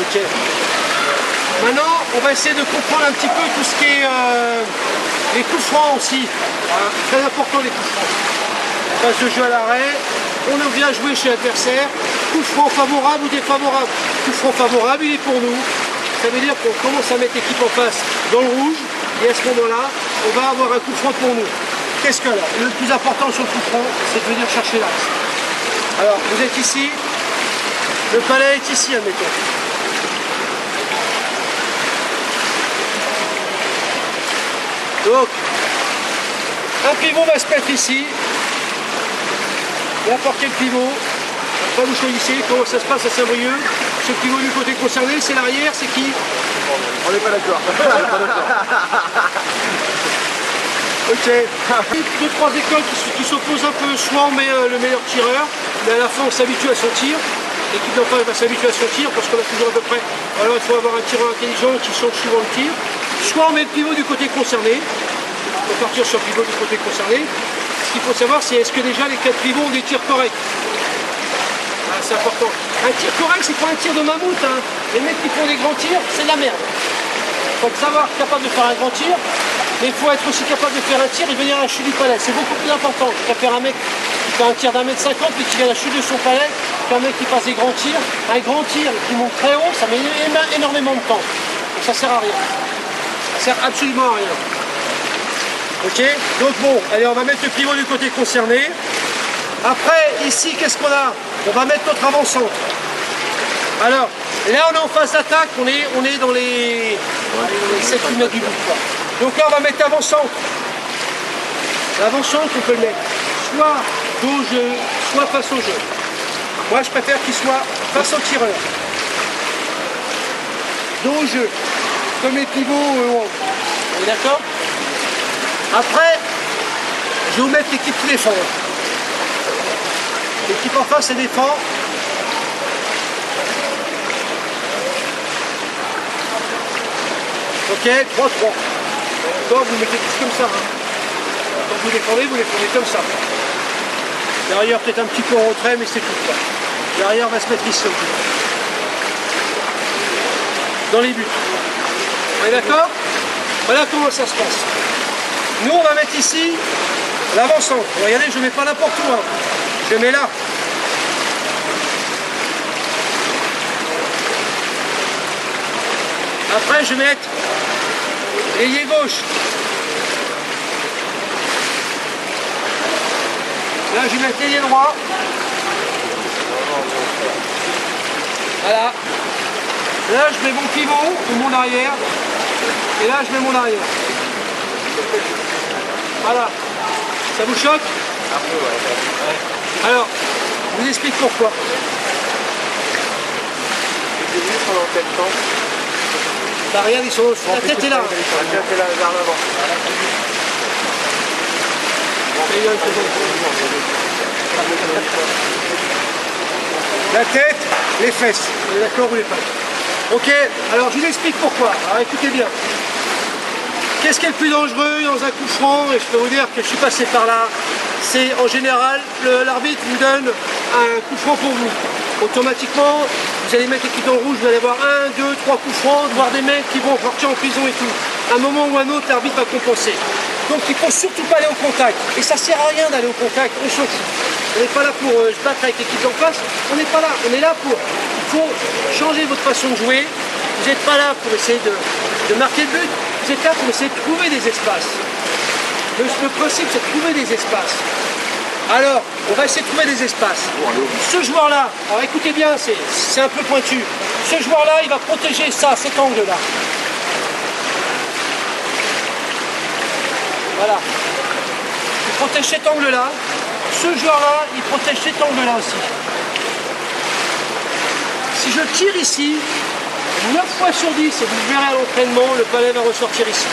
Ok. Maintenant, on va essayer de comprendre un petit peu tout ce qui est les coups francs aussi. Voilà. Très important les coups francs. Phase de jeu à l'arrêt, on vient jouer chez l'adversaire. Coup franc favorable ou défavorable. Coup franc favorable, il est pour nous. Ça veut dire qu'on commence à mettre l'équipe en face dans le rouge. Et à ce moment-là, on va avoir un coup franc pour nous. Qu'est-ce que là? Le plus important sur le coup franc, c'est de venir chercher l'axe. Alors, vous êtes ici. Le palais est ici, admettons. Donc, un pivot va se mettre ici. N'importe quel pivot. Après, vous choisissez comment ça se passe à Saint-Brieuc. Ce pivot du côté concerné, c'est l'arrière, c'est qui? On n'est pas d'accord. Ok. Deux, trois écoles qui s'opposent un peu. Soit on met le meilleur tireur, mais à la fin on s'habitue à son tir. L'équipe d'en face va s'habituer à son tir parce qu'on a toujours à peu près. Alors il faut avoir un tireur intelligent qui change souvent le tir. Soit on met le pivot du côté concerné. On peut partir sur le pivot du côté concerné. Ce qu'il faut savoir, c'est est-ce que déjà les 4 pivots ont des tirs corrects. Ah, c'est important. Un tir correct, c'est pas un tir de mammouth. Hein. Les mecs qui font des grands tirs, c'est de la merde. Il faut savoir capable de faire un grand tir, mais il faut être aussi capable de faire un tir et venir à la chute du palais. C'est beaucoup plus important. Je préfère un mec qui fait un tir d'1,50 m et qui vient à la chute de son palais qu'un mec qui passe des grands tirs. Un grand tir qui monte très haut, ça met énormément de temps. Donc ça sert à rien. Ça sert absolument à rien. Ok, donc bon, allez, on va mettre le pivot du côté concerné. Après, ici, qu'est-ce qu'on a? On va mettre notre avant-centre. Alors, là, on est en phase d'attaque, on est dans les 7 mètres du but. Quoi. Donc là, on va mettre l'avant-centre. L'avant-centre, on peut le mettre soit dos au jeu, soit face au jeu. Moi, je préfère qu'il soit face au tireur. Dos au jeu, comme les pivots. On est d'accord? Après, je vais vous mettre l'équipe qui défend. L'équipe en face, elle défend. Ok, 3-3. D'accord, vous mettez tous comme ça. Hein. Quand vous les prenez comme ça. Derrière, peut-être un petit peu en retrait, mais c'est tout. Quoi. Derrière, on va se mettre ici. Dans les buts. On est d'accord? Voilà comment ça se passe. Nous, on va mettre ici l'avant-centre. Regardez, je ne mets pas n'importe où. Hein. Je mets là. Après, je vais mettre l'ailier gauche. Là, je vais mettre l'ailier droit. Voilà. Là, je mets mon pivot ou mon arrière. Et là, je mets mon arrière. Voilà. Ça vous choque? Un peu, ouais. Alors, je vous explique pourquoi. J'ai vu pendant quel temps? Bah regarde, ils sont... La tête est là. La tête est là, vers l'avant. La tête, les fesses. Vous êtes d'accord ou pas? Ok, alors je vous explique pourquoi. Alors écoutez bien. Qu'est-ce qui est le plus dangereux dans un coup franc? Et je peux vous dire que je suis passé par là. C'est en général, l'arbitre vous donne un coup franc pour vous. Automatiquement, vous allez mettre l'équipe dans le rouge, vous allez avoir 1, 2, 3 coups francs, voir des mecs qui vont partir en prison et tout. À un moment ou à un autre, l'arbitre va compenser. Donc il ne faut surtout pas aller au contact. Et ça ne sert à rien d'aller au contact, on s'en fout. On n'est pas là pour se battre avec l'équipe d'en face, on n'est pas là. On est là pour... Il faut changer votre façon de jouer. Vous n'êtes pas là pour essayer de marquer le but, vous êtes là pour essayer de trouver des espaces. Le principe, c'est de trouver des espaces. Alors, on va essayer de trouver des espaces. Ce joueur-là, alors écoutez bien, c'est un peu pointu. Ce joueur-là, il va protéger ça, cet angle-là. Voilà. Il protège cet angle-là. Ce joueur-là, il protège cet angle-là aussi. Si je tire ici, 9 fois sur 10, et vous verrez à l'entraînement, le palais va ressortir ici.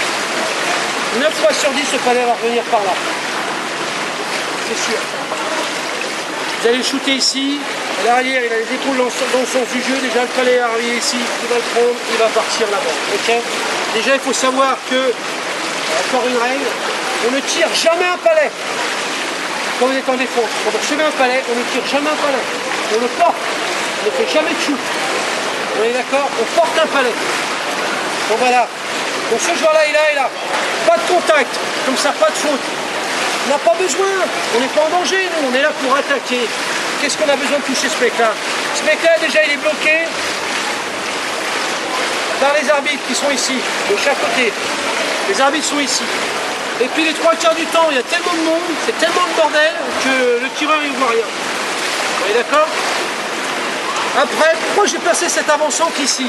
9 fois sur 10, le palais va revenir par là. C'est sûr. Vous allez shooter ici. À l'arrière, il a les épaules dans le sens du jeu. Déjà, le palais est arrivé ici. Il va le prendre, il va partir là-bas. Okay, déjà, il faut savoir que, encore une règle, on ne tire jamais un palais. Quand on est en défense, quand on chemin un palais, on ne tire jamais un palais. On le porte. On ne fait jamais de shoot. On est est d'accord? On porte un palais. Bon voilà. Donc ce joueur-là, il est là. Pas de contact. Comme ça, pas de faute. On n'a pas besoin. On n'est pas en danger, nous. On est là pour attaquer. Qu'est-ce qu'on a besoin de toucher ce mec-là? Ce mec-là, déjà, il est bloqué par les arbitres qui sont ici, de chaque côté. Les arbitres sont ici. Et puis les 3/4 du temps, il y a tellement de monde, c'est tellement de bordel que le tireur, il ne voit rien. Vous êtes d'accord? Après, pourquoi j'ai placé cet avant-centre ici?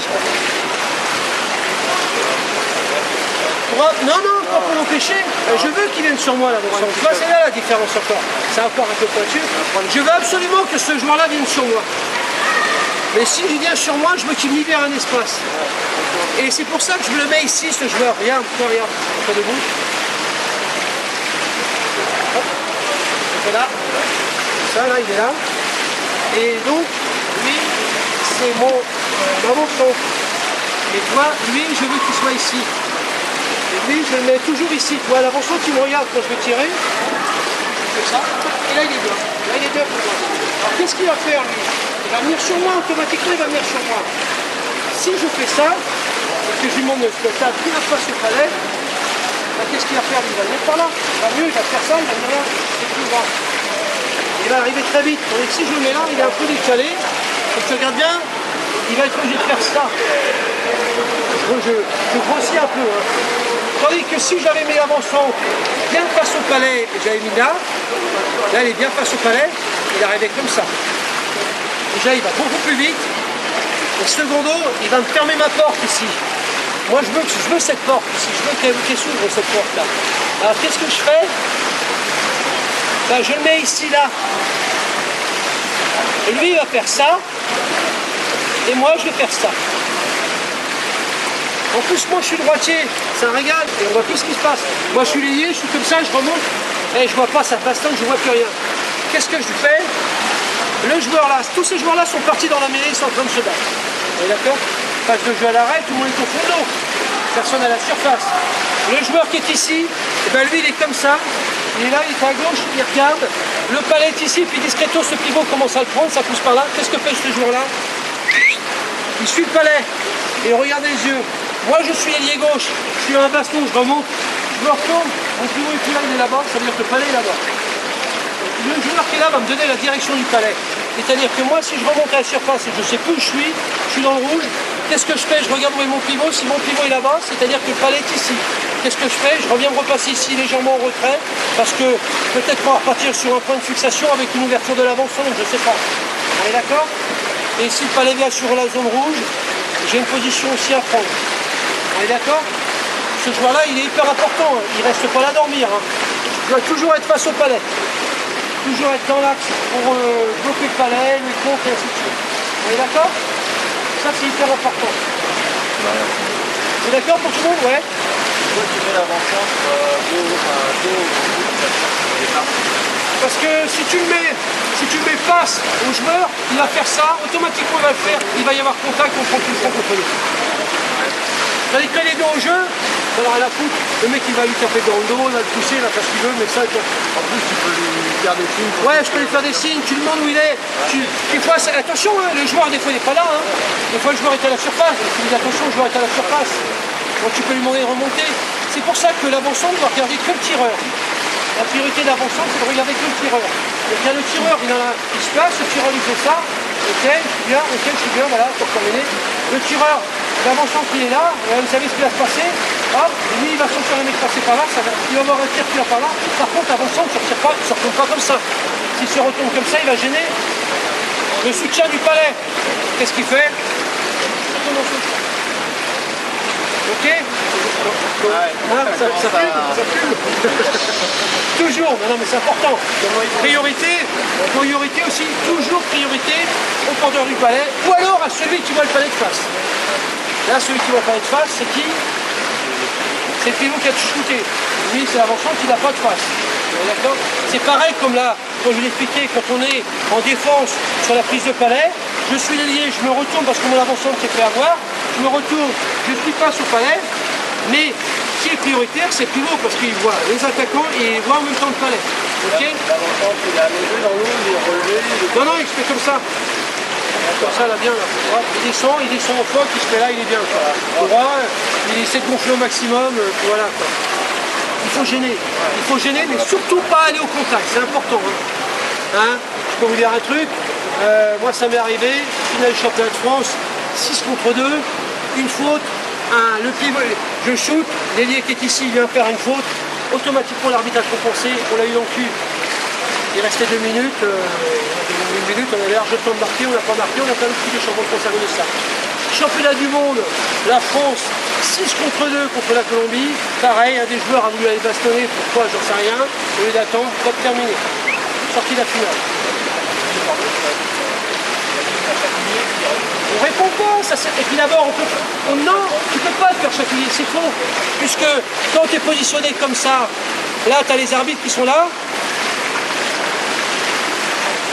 Non, pas pour l'empêcher. Je veux qu'il vienne sur moi l'avant-centre. Tu vois, c'est là la différence encore. C'est encore un peu pointu. Je veux absolument que ce joueur-là vienne sur moi. Mais s'il vient sur moi, je veux qu'il me libère un espace. Et c'est pour ça que je le mets ici, ce joueur. Regarde, regarde. Pas debout. Hop. Voilà. Ça, là, il est là. Et donc, lui, c'est mon avant-centre. Et toi, lui, je veux qu'il soit ici. Et lui, je le mets toujours ici. Tu vois, l'avant-centre, il me regarde quand je vais tirer. Comme ça. Et là, il est bien. Là, il est bien pour moi. Alors, qu'est-ce qu'il va faire, lui? Il va venir sur moi, automatiquement, il va venir sur moi. Si je fais ça, et que je lui demande de se mettre pris la face au palais, qu'est-ce qu'il va faire? Il va venir par là. Il va mieux, il va faire ça, il va venir là. C'est plus grave. Il va arriver très vite. Donc si je le mets là, il est un peu décalé. Donc tu regardes bien, il va être obligé de faire ça. Je grossis un peu. Hein. Tandis que si j'avais mis l'avant-centre bien face au palais et j'avais mis là, il est bien face au palais, il arrivait comme ça. Déjà, il va beaucoup plus vite. Et secondo, il va me fermer ma porte ici. Moi, je veux cette porte ici. Je veux qu'elle s'ouvre, cette porte-là. Alors, qu'est-ce que je fais? Ben, je le mets ici, là. Et lui, il va faire ça. Et moi, je vais faire ça. En plus, moi, je suis droitier. C'est un régal. Et on voit tout ce qui se passe. Moi, je suis lié, je suis comme ça, je remonte. Et je vois pas, ça passe tant que je vois plus rien. Qu'est-ce que je fais? Le joueur là, tous ces joueurs là sont partis dans la mêlée, ils sont en train de se battre. Vous êtes d'accord? Phase de jeu à l'arrêt, tout le monde est au fond de l'eau. Personne à la surface. Le joueur qui est ici, eh ben lui il est comme ça. Il est là, il est à gauche, il regarde. Le palais est ici, puis discretos, ce pivot commence à le prendre, ça pousse par là. Qu'est-ce que fait ce joueur là? Il suit le palais. Et regarde les yeux. Moi je suis ailier gauche, je suis un baston, je remonte, je me retourne, mon pivot est plus là, il est là-bas, ça veut dire que le palais est là-bas. Le joueur qui est là va me donner la direction du palais. C'est-à-dire que moi, si je remonte à la surface et je ne sais plus où je suis dans le rouge, qu'est-ce que je fais? Je regarde où est mon pivot. Si mon pivot est là-bas, c'est-à-dire que le palais est ici. Qu'est-ce que je fais? Je reviens me repasser ici légèrement en retrait, parce que peut-être pas repartir sur un point de fixation avec une ouverture de l'avant-centre, je ne sais pas. On est d'accord? Et si le palais vient sur la zone rouge, j'ai une position aussi à prendre. On est d'accord? Ce joueur-là, il est hyper important. Il ne reste pas là à dormir. Hein. Je dois toujours être face au palais. Toujours être dans l'axe pour bloquer le palais, les contre et ainsi de suite. Vous êtes d'accord? Ça c'est hyper important. Vous êtes d'accord pour tout le monde? Ouais. Pourquoi tu mets l'avant-centre Parce que si tu le mets face au joueur, il va faire ça, automatiquement il va le faire, il va y avoir contact, on prend tout le temps contre lui. Tandis que les deux au jeu, ça va rien à foutre. Le mec il va lui taper dans le dos, il va le pousser, il va faire ce qu'il veut, mais ça. En plus tu peux lui faire des signes. Ouais, je peux lui faire des signes, tu lui demandes où il est. Des fois, attention, hein, le joueur des fois il n'est pas là. Hein. Des fois le joueur est à la surface, tu lui dis attention, le joueur est à la surface. Donc tu peux lui demander de remonter. C'est pour ça que l'avant-centre doit regarder que le tireur. La priorité de l'avant-centre, c'est de regarder que le tireur. Donc il y a le tireur, il se place, le tireur il fait ça. Ok, je suis bien, ok, je suis bien, voilà, pour terminer. Le tireur, l'avant-centre il est là, vous savez ce qui va se passer. Hop, lui il va sentir le mec passer par là, il va avoir un tir qui va par là. Par contre, l'avant-centre ne se retourne pas comme ça. S'il se retourne comme ça, il va gêner le soutien du palais. Qu'est-ce qu'il fait? Ok? Ça fume. Toujours, non mais c'est important. Priorité aussi, toujours priorité au porteur du palais, ou alors à celui qui voit le palais de face. Là, celui qui voit le palais de face, c'est qui? C'est le pivot qui a shooté. Lui, c'est l'avant-centre qui n'a pas de face. C'est pareil comme là, comme je l'expliquais, quand on est en défense sur la prise de palais, je suis l'ailier, je me retourne parce que mon avant-centre s'est fait avoir, je me retourne, je suis face au palais, mais ce qui est prioritaire, c'est le pivot parce qu'il voit les attaquants et il voit en même temps le palais. Ok? L'avant-centre, il a levé dans l'eau, il est relevé. Non, il se fait comme ça. Comme ça, là, bien, là. Ouais, il descend en fois, il se met là, il est bien, quoi. Droit, il essaie de gonfler au maximum, voilà, quoi. Il faut gêner, mais surtout pas aller au contact, c'est important. Hein. Je peux vous dire un truc, moi ça m'est arrivé, finale du championnat de France, 6 contre 2, une faute, le pied, je shoot, l'ailier qui est ici, il vient faire une faute, automatiquement l'arbitre a compensé, on l'a eu dans le cul. Il restait 2 minutes, on avait large temps de marquer, on n'a pas marqué, on a pas le prix des champions de France à cause de ça. Championnat du monde, la France, 6 contre 2 contre la Colombie, pareil, un des joueurs a voulu aller bastonner, pourquoi, j'en sais rien, au lieu d'attendre, pas terminé. Sorti de la finale. On répond pas, ça c'est. Et puis d'abord, non, tu peux pas te faire chatouiller, c'est faux. Puisque quand tu es positionné comme ça, là tu as les arbitres qui sont là.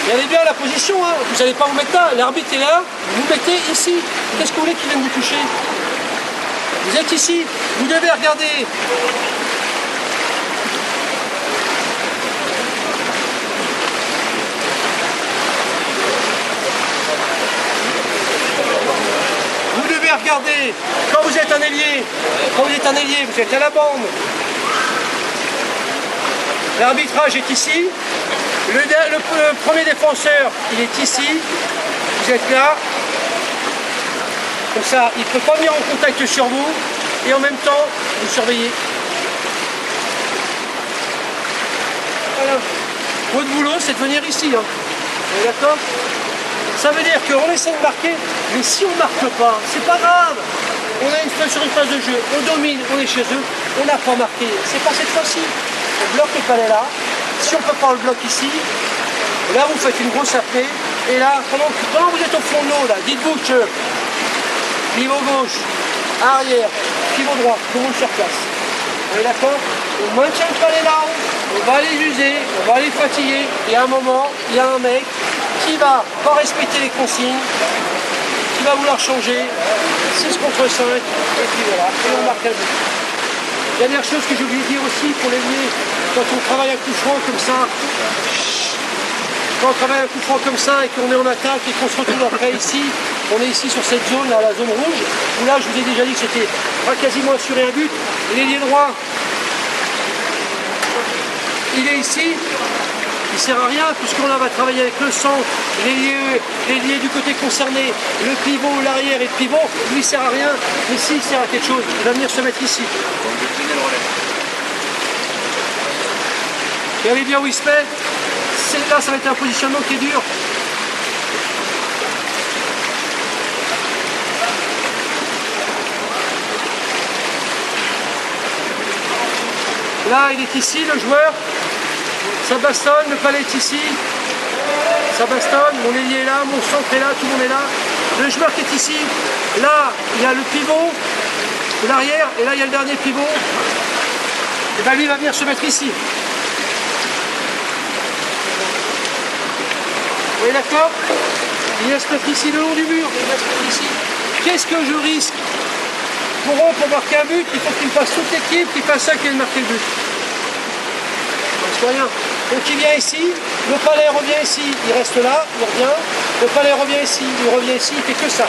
Regardez bien la position, hein. Vous n'allez pas vous mettre là, l'arbitre est là, vous mettez ici. Qu'est-ce que vous voulez qu'il vienne vous toucher? Vous êtes ici, vous devez regarder. Vous devez regarder, quand vous êtes un ailier, vous êtes à la bande. L'arbitrage est ici. Le premier défenseur, il est ici, vous êtes là, comme ça, il ne peut pas venir en contact sur vous, et en même temps, vous surveillez. Voilà. Votre boulot, c'est de venir ici. Hein. Vous êtes d'accord? Ça veut dire qu'on essaie de marquer, mais si on ne marque pas, c'est pas grave. On a sur une phase de jeu, on domine, on est chez eux, on n'a pas marqué. C'est pas cette fois-ci. On bloque le palais là. Si on ne peut pas le bloc ici, là vous faites une grosse apnée, et là, pendant que vous êtes au fond de l'eau, là, dites-vous que pivot gauche, arrière, pivot droit, tout le monde sur place. Vous êtes d'accord? On maintient le palais là, on va les user, on va les fatiguer, et à un moment, il y a un mec qui va pas respecter les consignes, qui va vouloir changer, 6 contre 5, et puis voilà, et on marque un but. Dernière chose que j'ai oublié de dire aussi pour les liés, quand on travaille un coup franc comme ça, et qu'on est en attaque et qu'on se retrouve après ici, on est ici sur cette zone, là, la zone rouge, où là je vous ai déjà dit que c'était quasiment assuré un but, et l'ailier droit, il est ici, il ne sert à rien puisqu'on va travailler avec le centre, l'ailier du côté concerné, le pivot, l'arrière et le pivot, lui il sert à rien, mais s'il sert à quelque chose, il va venir se mettre ici. Regardez bien où il se met, là ça va être un positionnement qui est dur. Là il est ici le joueur, ça bastonne, le palais est ici, ça bastonne, mon ailier est là, mon centre est là, tout le monde est là. Le joueur qui est ici, là il y a le pivot, l'arrière, et là il y a le dernier pivot, et bien lui il va venir se mettre ici. Vous voyez d'accord? Il va se mettre ici le long du mur, il va se mettre ici. Qu'est-ce que je risque? Pour marquer un but, il faut qu'il me fasse toute l'équipe, qu'il fasse ça, qu'il vienne marquer le but. Rien. Donc il vient ici, le palais revient ici, il reste là, il revient, le palais revient ici, il revient ici, il fait que ça.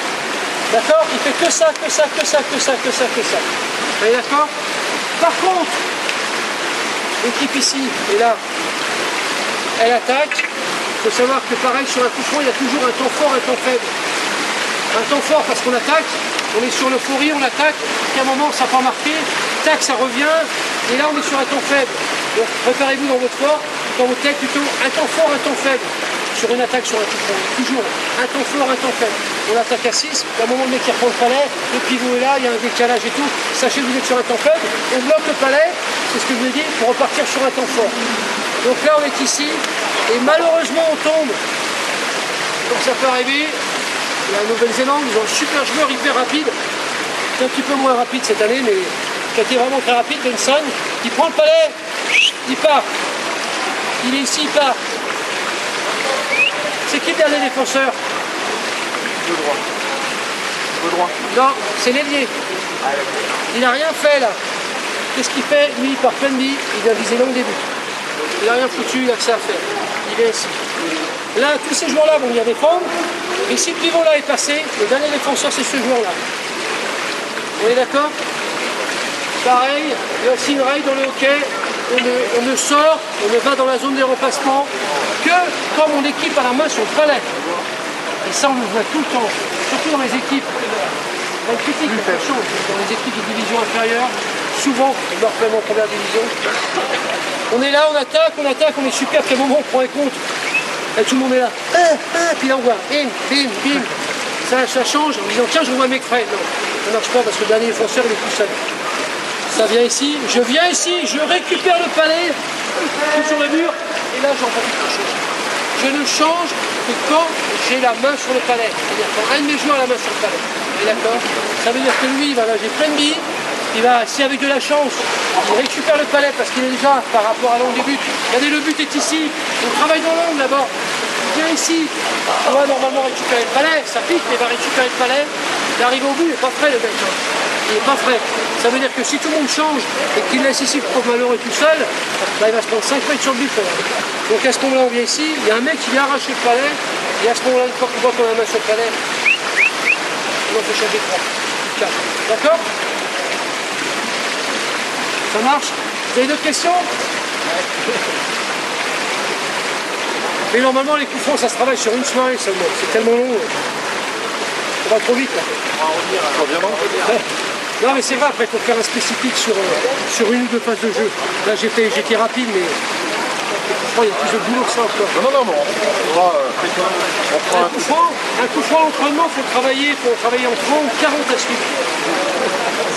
D'accord? Il fait que ça, que ça, que ça, que ça, que ça, que ça. Vous voyez d'accord? Par contre, l'équipe ici et là, elle attaque. Il faut savoir que pareil sur un coup franc, il y a toujours un temps fort, un temps faible. Un temps fort parce qu'on attaque, on est sur l'euphorie, on attaque, puis à un moment ça n'a pas marqué, tac, ça revient, et là on est sur un temps faible. Donc préparez-vous dans votre tête plutôt un temps fort, un temps faible. Sur une attaque, sur un coup franc. Toujours un temps fort, un temps faible. On attaque à 6, à un moment le mec qui reprend le palais, le pivot est là, il y a un décalage et tout. Sachez que vous êtes sur un temps faible, on bloque le palais, c'est ce que je vous ai dit, pour repartir sur un temps fort. Donc là on est ici, et malheureusement on tombe. Donc ça peut arriver. La Nouvelle-Zélande, ils ont un super joueur hyper rapide, c'est un petit peu moins rapide cette année, mais qui a été vraiment très rapide, Benson, il prend le palais, il part. Il est ici, il part. C'est qui le dernier défenseur? Le droit. Le droit. Non, c'est l'ailier. Il n'a rien fait là. Qu'est-ce qu'il fait? Lui, il part plein de billes, il vient viser long début. Il n'a rien foutu, il a que ça à faire. Il est ici. Là, tous ces joueurs-là vont venir défendre. Et si le pivot là est passé, le dernier défenseur c'est ce joueur-là. On est d'accord? Pareil, il y a aussi une règle dans le hockey, on ne sort, on ne va dans la zone des remplacements que quand mon équipe a la main sur le palais. Et ça on le voit tout le temps, surtout dans les équipes. On critique quelque chose, dans les équipes de division inférieure, souvent, ils meurent même en première division. On est là, on attaque, on est super, quel moment on prend un compte. Et tout le monde est là. Puis là on voit, bim, bim, bim. Ça change en disant, tiens, je vois mes frères. Non, ça ne marche pas parce que le dernier défenseur il est tout seul. Ça vient ici, je viens ici, je récupère le palais, tout sur le mur, et là j'en vois quelque chose. Je ne change que quand j'ai la main sur le palais. C'est-à-dire quand un de mes joueurs a la main sur le palais. D'accord? Ça veut dire que lui, il va nager plein de billes. Il va, si avec de la chance, il récupère le palais parce qu'il est déjà par rapport à l'angle du but. Regardez, le but est ici. On travaille dans l'angle d'abord. Il vient ici. On va normalement récupérer le palais. Ça pique, mais il va récupérer le palais. Il arrive au but, il n'est pas frais le mec. Il n'est pas frais. Ça veut dire que si tout le monde change et qu'il laisse ici le pauvre malheureux tout seul, bah, il va se prendre 5 mètres sur le but. Donc à ce moment-là, on vient ici. Il y a un mec qui vient arracher le palais. Et à ce moment-là, une fois qu'on voit qu'on a la main sur le palais, on fait changer 3. D'accord? Ça marche? Vous avez d'autres questions? Mais normalement, les coups francs, ça se travaille sur une soirée seulement. C'est tellement long. On va trop vite là. On reviendra. Non mais c'est vrai, après il faut faire un spécifique sur une ou deux phases de jeu. Là j'étais rapide, mais je crois qu'il y a plus de boulot que ça encore. Non, mais on prend un coup franc l'entraînement, il faut travailler en 30, 40 à suivre.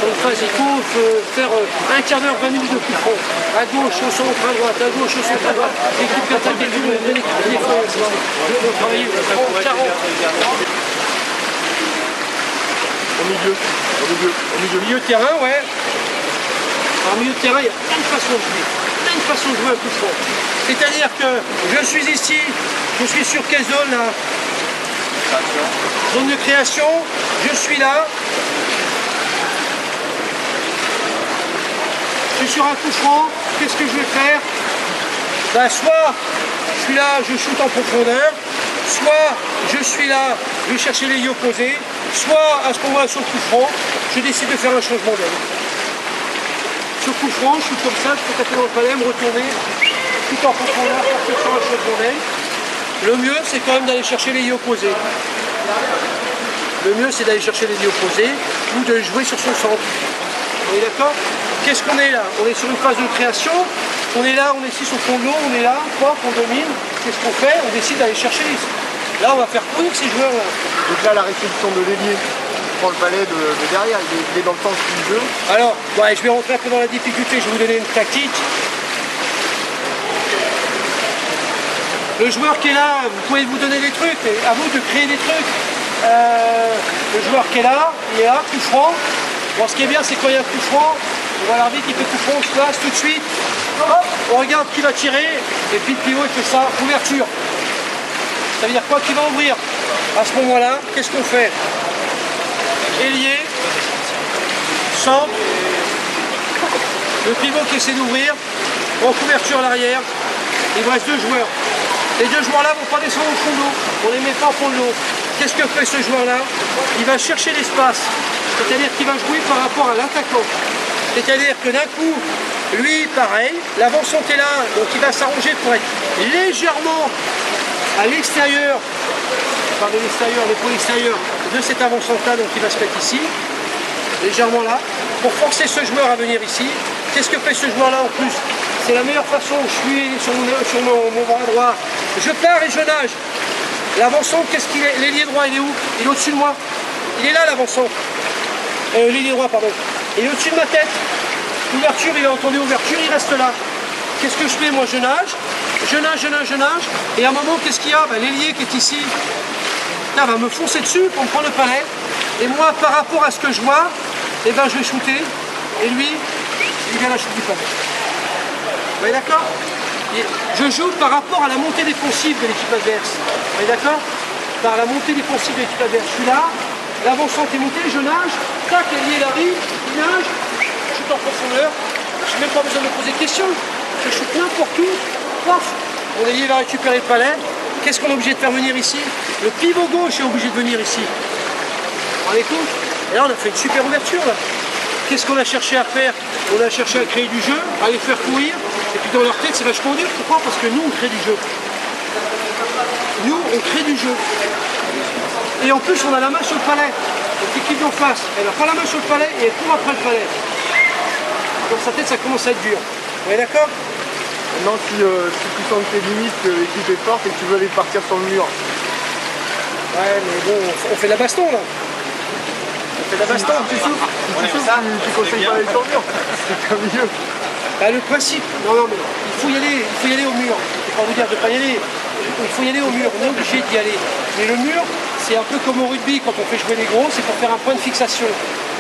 Sur une phase, il faut faire un quart d'heure, 20 minutes de coup franc. À gauche, au centre, à droite, à gauche, au centre, à droite. L'équipe qui attaque, l'équipe qui défend, il faut travailler 30, 40. Au milieu de terrain, ouais. Alors, au milieu de terrain, il y a plein de façons de jouer. Plein de façons de jouer un coup franc. C'est-à-dire que je suis ici, je suis sur quelle zone là? Zone de création, je suis là. Je suis sur un coup franc, qu'est-ce que je vais faire? Ben, soit je suis là, je shoot en profondeur, soit je suis là, je vais chercher les lieux opposés, soit à ce moment-là sur le coup franc, je décide de faire un changement d'aile. Sur coup franc, je suis comme ça, je peux taper dans le palais, me retourner, tout en profondeur, faire un changement d'aile. Le mieux, c'est quand même d'aller chercher les lieux opposés. Le mieux, c'est d'aller chercher les lieux opposés ou de jouer sur son centre. On est d'accord? Qu'est-ce qu'on est là? On est sur une phase de création. On est là, on est ici sur le fond de l'eau, on est là, on domine. Qu'est-ce qu'on fait? On décide d'aller chercher les... Là, on va faire courir ces joueurs-là. Donc là, la réception de l'ailier prend le palais de derrière, il est dans le temps du jeu. Alors, ouais, je vais rentrer un peu dans la difficulté, je vais vous donner une tactique. Le joueur qui est là, vous pouvez vous donner des trucs, mais à vous de créer des trucs. Le joueur qui est là, il est là, coup franc. Bon, ce qui est bien, c'est quand il y a un coup franc, on voit l'arbitre qui fait coup franc, on se place tout de suite. Hop, on regarde qui va tirer, et puis le pivot il fait ça, ouverture. Ça veut dire quoi? Qui va ouvrir? À ce moment-là, qu'est-ce qu'on fait? Ailier, centre, le pivot qui essaie d'ouvrir, en couverture à l'arrière, il vous reste deux joueurs. Les deux joueurs-là ne vont pas descendre au fond de l'eau, on ne les met pas au fond de l'eau. Qu'est-ce que fait ce joueur-là? Il va chercher l'espace, c'est-à-dire qu'il va jouer par rapport à l'attaquant. C'est-à-dire que d'un coup, lui, pareil, l'avant-centre est là, donc il va s'arranger pour être légèrement à l'extérieur, par de l'extérieur, l'épaule extérieure de cet avant-centre-là, donc il va se mettre ici, légèrement là, pour forcer ce joueur à venir ici. Qu'est-ce que fait ce joueur-là en plus? C'est la meilleure façon, je suis sur mon bras droit, je pars et je nage. L'avant-centre, qu'est-ce qu'il est? L'ailier droit, il est où? Il est au-dessus de moi. Il est là, l'avant-centre. L'ailier droit, pardon. Il est au-dessus de ma tête. Ouverture, il a entendu ouverture, il reste là. Qu'est-ce que je fais? Moi, je nage. Je nage. Et à un moment, qu'est-ce qu'il y a? Ben, l'ailier qui est ici, là, va me foncer dessus pour me prendre le palais. Et moi, par rapport à ce que je vois, eh ben, je vais shooter. Et lui, il vient la chute du palais. Vous voyez d'accord? Je joue par rapport à la montée défensive de l'équipe adverse. Vous voyez d'accord? Par la montée défensive de l'équipe adverse. Je suis là, l'avant-centre est monté, je nage, tac, l'ailier il arrive, il nage, je suis en profondeur, je n'ai même pas besoin de me poser de questions. Je shoot n'importe où, paf, mon ailier va récupérer le palais, qu'est-ce qu'on est obligé de faire venir ici? Le pivot gauche est obligé de venir ici. Vous vous rendez compte? Et là, on a fait une super ouverture, là. Qu'est-ce qu'on a cherché à faire? On a cherché à créer du jeu, à les faire courir, et puis dans leur tête, c'est vachement dur. Pourquoi? Parce que nous, on crée du jeu. Nous, on crée du jeu. Et en plus, on a la main sur le palais. Donc l'équipe d'en face, elle n'a pas la main sur le palais et elle court après le palais. Dans sa tête, ça commence à être dur. Vous êtes d'accord? Maintenant, si tu sens tes limites, que l'équipe est forte et que tu veux aller partir sur le mur. Ouais, mais bon, on fait de la baston, là. On fait de la baston. Si tu souffres, tu conseilles pas d'aller sur le mur. C'est un milieu. Bah, le principe, non, mais il faut y aller au mur. Je ne vais pas vous dire de ne pas y aller. Il faut y aller au mur, on est obligé d'y aller. Mais le mur, c'est un peu comme au rugby, quand on fait jouer les gros, c'est pour faire un point de fixation.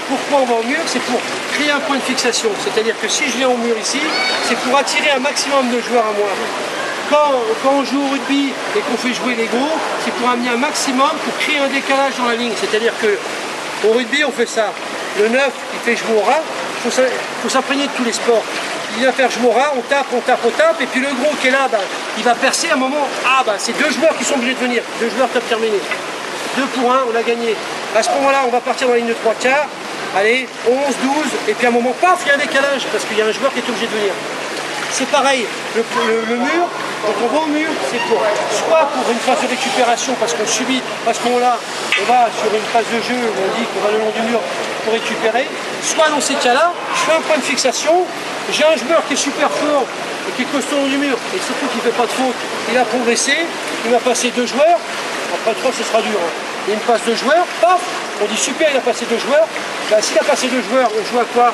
Pourquoi on va au mur? C'est pour créer un point de fixation. C'est-à-dire que si je viens au mur ici, c'est pour attirer un maximum de joueurs à moi. Quand on joue au rugby et qu'on fait jouer les gros, c'est pour amener un maximum, pour créer un décalage dans la ligne. C'est-à-dire que au rugby, on fait ça. Le 9, il fait jouer au rat, il faut s'imprégner de tous les sports. Il vient faire jouer au rat, on tape, et puis le gros qui est là, il va percer à un moment. Ah c'est 2 joueurs qui sont obligés de venir, 2 joueurs top terminé. 2 pour 1, on a gagné. À ce moment-là, on va partir dans la ligne de 3 quarts. Allez, 11, 12, et puis à un moment, paf, il y a un décalage, parce qu'il y a un joueur qui est obligé de venir. C'est pareil, le mur, quand on va au mur, c'est soit pour une phase de récupération, parce qu'on subit, à ce moment-là, on va sur une phase de jeu où on dit qu'on va le long du mur pour récupérer, soit dans ces cas-là, je fais un point de fixation, j'ai un joueur qui est super fort, et qui est costaud au long du mur, et surtout qui ne fait pas de faute, il a progressé, il m'a passé 2 joueurs, après 3 ce sera dur, hein. Il me passe 2 joueurs, paf, on dit super, il a passé 2 joueurs, s'il a passé 2 joueurs, on joue à quoi?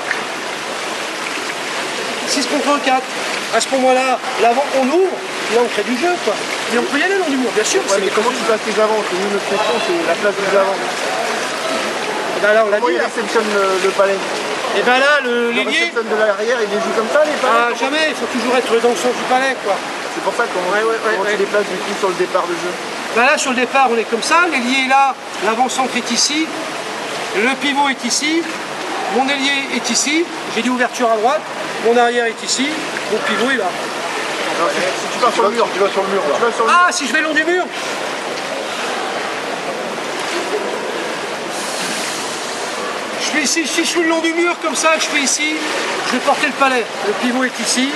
6 contre 4. À ce moment-là, l'avant on ouvre, et là on crée du jeu, quoi. Mais on peut y aller dans du mur, bien sûr. Ouais, mais comment tu places tes avants? C'est nous, notre question, c'est la place des avants. Et ben là, on l'a Comment dit. il réceptionne le palais? Et ben là, Il l'ailier. réceptionne de l'arrière, il les joue comme ça, les palais? Jamais, il faut toujours être dans le sens du palais, quoi. C'est pour ça comment tu les places du coup sur le départ de jeu? Ben là, sur le départ, on est comme ça. L'ailier est là, l'avant-centre est ici, le pivot est ici, mon ailier est ici, j'ai dit ouverture à droite, mon arrière est ici, mon pivot est là. Non, si tu vas sur le mur, tu vas sur le mur. Tu vas sur le mur. Si je vais le long du mur. Je fais ici, si je suis le long du mur comme ça, je fais ici, je vais porter le palais. Le pivot est ici.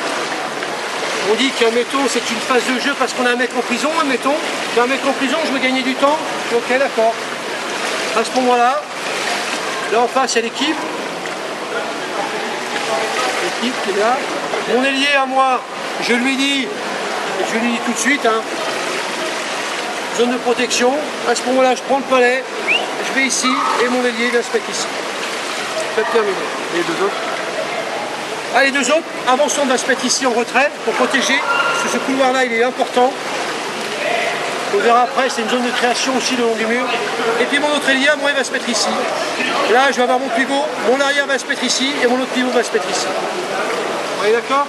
On dit qu'admettons, c'est une phase de jeu parce qu'on a un mec en prison, admettons. J'ai un mec en prison, je veux gagner du temps. Ok, d'accord. À ce moment-là, là en face, il y a l'équipe. L'équipe qui est là. Mon ailier à moi, je lui dis tout de suite, hein, zone de protection. À ce moment-là, je prends le palais, je vais ici et mon ailier vient se mettre ici. C'est terminé. Et les 2 autres? Les 2 autres, avançons, on va se mettre ici en retrait pour protéger, parce que ce couloir-là, il est important. On verra après, c'est une zone de création aussi le long du mur. Et puis mon autre ailier, moi, il va se mettre ici. Là, je vais avoir mon pivot, mon arrière va se mettre ici, et mon autre pivot va se mettre ici. Vous êtes d'accord?